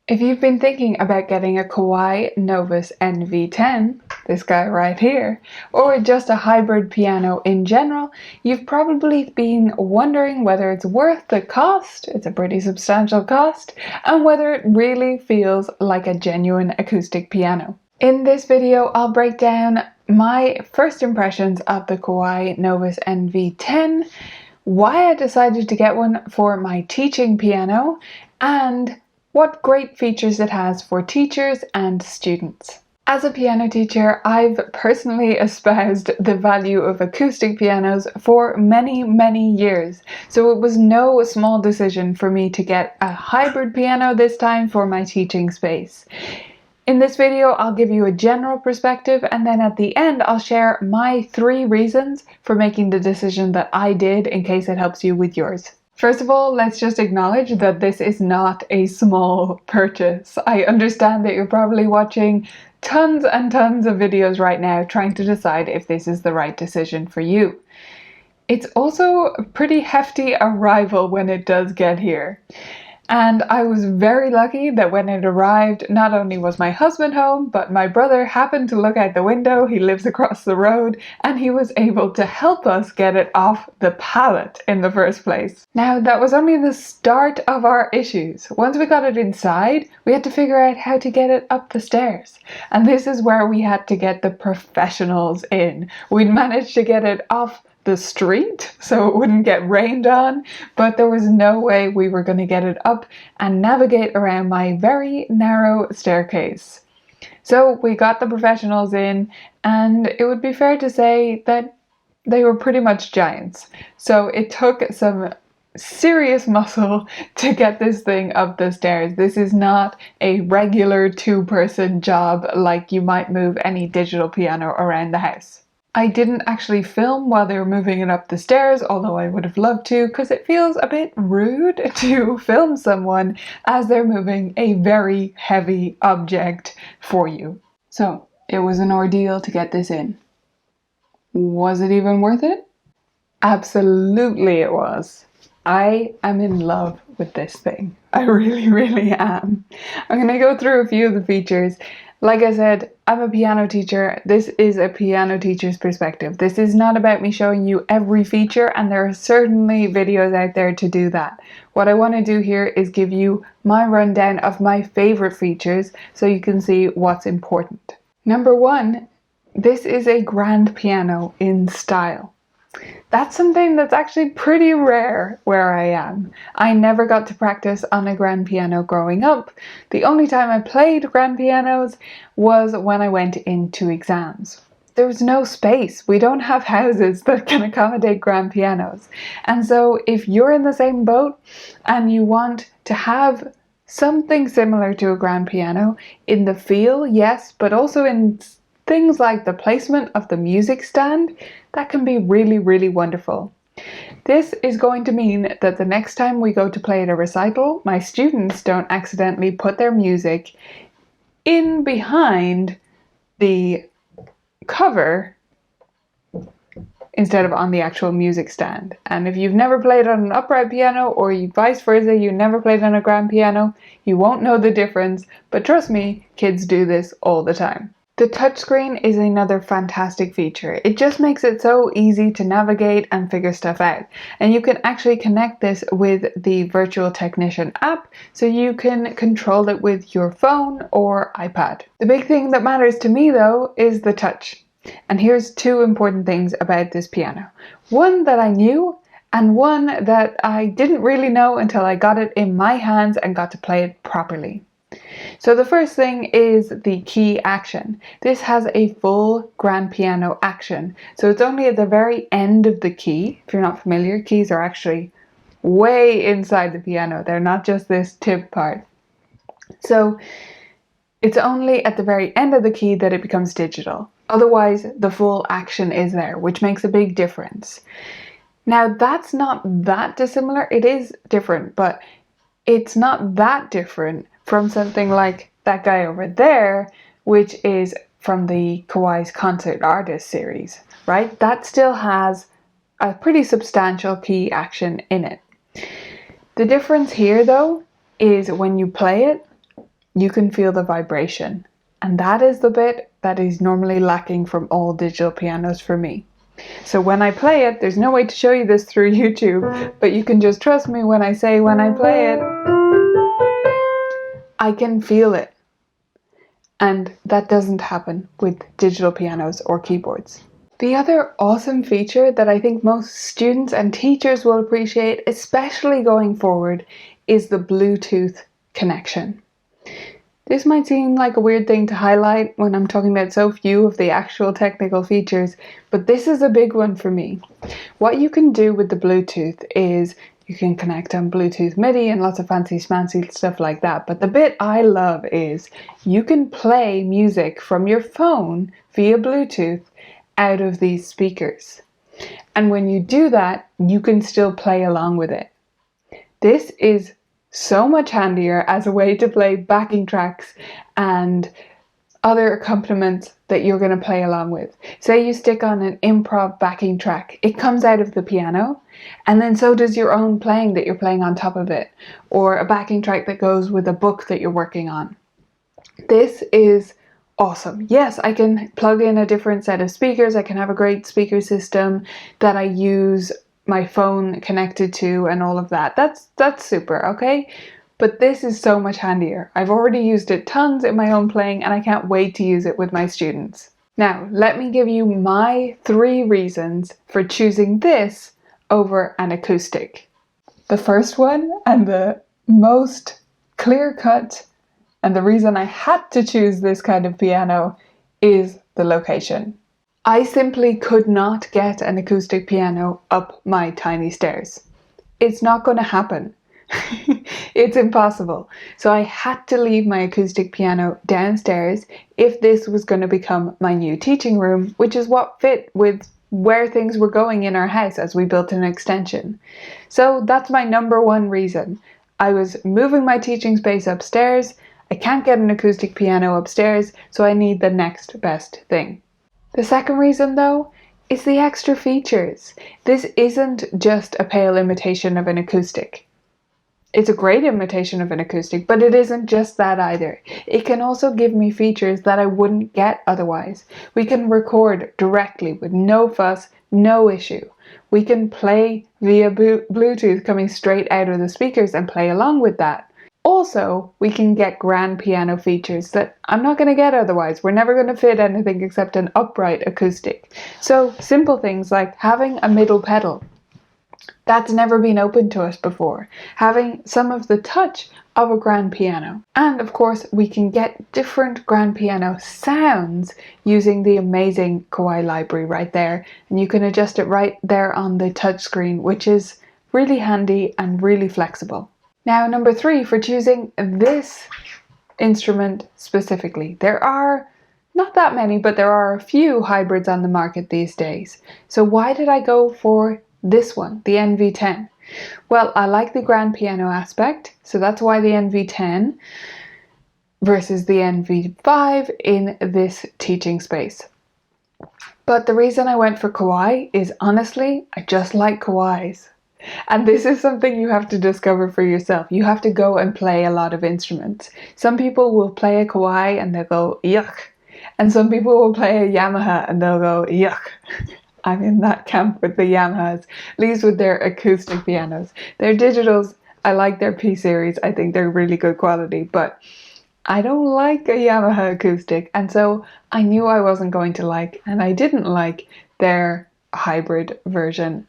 If you've been thinking about getting a Kawai Novus NV10, this guy right here, or just a hybrid piano in general, you've probably been wondering whether it's worth the cost, it's a pretty substantial cost, and whether it really feels like a genuine acoustic piano. In this video, I'll break down my first impressions of the Kawai Novus NV10, why I decided to get one for my teaching piano, and what great features it has for teachers and students. As a piano teacher, I've personally espoused the value of acoustic pianos for many years, so it was no small decision for me to get a hybrid piano this time for my teaching space. In this video, I'll give you a general perspective, and then at the end, I'll share my 3 reasons for making the decision that I did in case it helps you with yours. First of all, let's just acknowledge that this is not a small purchase. I understand that you're probably watching tons and tons of videos right now trying to decide if this is the right decision for you. It's also a pretty hefty arrival when it does get here. And I was very lucky that when it arrived, not only was my husband home, but my brother happened to look out the window, he lives across the road, and he was able to help us get it off the pallet in the first place. Now, that was only the start of our issues. Once we got it inside, we had to figure out how to get it up the stairs. And this is where we had to get the professionals in. We'd managed to get it off the street so it wouldn't get rained on, but there was no way we were going to get it up and navigate around my very narrow staircase. So we got the professionals in, and it would be fair to say that they were pretty much giants. So it took some serious muscle to get this thing up the stairs. This is not a regular 2-person job like you might move any digital piano around the house. I didn't actually film while they were moving it up the stairs, although I would have loved to, because it feels a bit rude to film someone as they're moving a very heavy object for you. So it was an ordeal to get this in. Was it even worth it? Absolutely it was. I am in love with this thing. I really am. I'm going to go through a few of the features. Like I said, I'm a piano teacher. This is a piano teacher's perspective. This is not about me showing you every feature, and there are certainly videos out there to do that. What I want to do here is give you my rundown of my favorite features so you can see what's important. Number 1, this is a grand piano in style. That's something that's actually pretty rare where I am. I never got to practice on a grand piano growing up. The only time I played grand pianos was when I went into exams. There's no space. We don't have houses that can accommodate grand pianos. And so if you're in the same boat and you want to have something similar to a grand piano in the feel, yes, but also in things like the placement of the music stand, that can be really wonderful. This is going to mean that the next time we go to play at a recital, my students don't accidentally put their music in behind the cover instead of on the actual music stand. And if you've never played on an upright piano, or vice versa, you never played on a grand piano, you won't know the difference, but trust me, kids do this all the time. The touchscreen is another fantastic feature. It just makes it so easy to navigate and figure stuff out. And you can actually connect this with the Virtual Technician app, so you can control it with your phone or iPad. The big thing that matters to me though is the touch. And here's 2 important things about this piano. One that I knew, and one that I didn't really know until I got it in my hands and got to play it properly. So the first thing is the key action. This has a full grand piano action. So it's only at the very end of the key. If you're not familiar, keys are actually way inside the piano. They're not just this tip part. So it's only at the very end of the key that it becomes digital. Otherwise, the full action is there, which makes a big difference. Now, that's not that dissimilar. It is different, but it's not that different from something like that guy over there, which is from the Kawai's Concert Artist series, right? That still has a pretty substantial key action in it. The difference here though is when you play it, you can feel the vibration. And that is the bit that is normally lacking from all digital pianos for me. So when I play it, there's no way to show you this through YouTube, but you can just trust me when I say when I play it, I can feel it. And that doesn't happen with digital pianos or keyboards. The other awesome feature that I think most students and teachers will appreciate, especially going forward, is the Bluetooth connection. This might seem like a weird thing to highlight when I'm talking about so few of the actual technical features, but this is a big one for me. What you can do with the Bluetooth is you can connect on Bluetooth MIDI and lots of fancy schmancy stuff like that, but the bit I love is you can play music from your phone via Bluetooth out of these speakers. And when you do that, you can still play along with it. This is so much handier as a way to play backing tracks and other accompaniments that you're going to play along with. Say you stick on an improv backing track, it comes out of the piano, and then so does your own playing that you're playing on top of it, or a backing track that goes with a book that you're working on. This is awesome. Yes, I can plug in a different set of speakers, I can have a great speaker system that I use my phone connected to and all of that. That's super, okay? But this is so much handier. I've already used it tons in my own playing and I can't wait to use it with my students. Now, let me give you my 3 reasons for choosing this over an acoustic. The first one, and the most clear-cut, and the reason I had to choose this kind of piano, is the location. I simply could not get an acoustic piano up my tiny stairs. It's not going to happen. It's impossible. So I had to leave my acoustic piano downstairs if this was going to become my new teaching room, which is what fit with where things were going in our house as we built an extension. So that's my number 1 reason. I was moving my teaching space upstairs. I can't get an acoustic piano upstairs, so I need the next best thing. The second reason, though, is the extra features. This isn't just a pale imitation of an acoustic. It's a great imitation of an acoustic, but it isn't just that either. It can also give me features that I wouldn't get otherwise. We can record directly with no fuss, no issue. We can play via Bluetooth coming straight out of the speakers and play along with that. Also, we can get grand piano features that I'm not going to get otherwise. We're never going to fit anything except an upright acoustic. So simple things like having a middle pedal. That's never been open to us before. Having some of the touch of a grand piano. And of course, we can get different grand piano sounds using the amazing Kawai library right there. And you can adjust it right there on the touch screen, which is really handy and really flexible. Now, number 3 for choosing this instrument specifically. There are not that many, but there are a few hybrids on the market these days. So why did I go for this one, the NV10? Well, I like the grand piano aspect, so that's why the NV10 versus the NV5 in this teaching space. But the reason I went for Kawai is honestly, I just like Kawais. And this is something you have to discover for yourself. You have to go and play a lot of instruments. Some people will play a Kawai and they'll go, yuck. And some people will play a Yamaha and they'll go, yuck. I'm in that camp with the Yamahas, at least with their acoustic pianos. Their digitals, I like their P series. I think they're really good quality, but I don't like a Yamaha acoustic. And so I knew I wasn't going to like, and I didn't like their hybrid version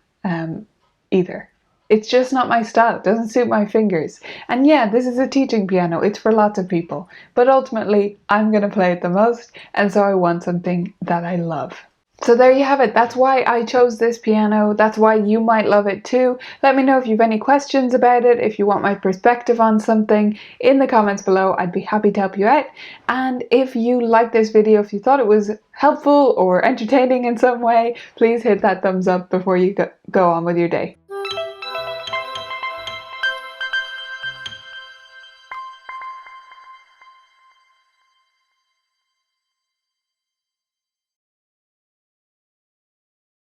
either. It's just not my style. It doesn't suit my fingers. And yeah, this is a teaching piano. It's for lots of people. But ultimately, I'm going to play it the most. And so I want something that I love. So there you have it. That's why I chose this piano. That's why you might love it too. Let me know if you have any questions about it, if you want my perspective on something in the comments below. I'd be happy to help you out. And if you liked this video, if you thought it was helpful or entertaining in some way, please hit that thumbs up before you go on with your day.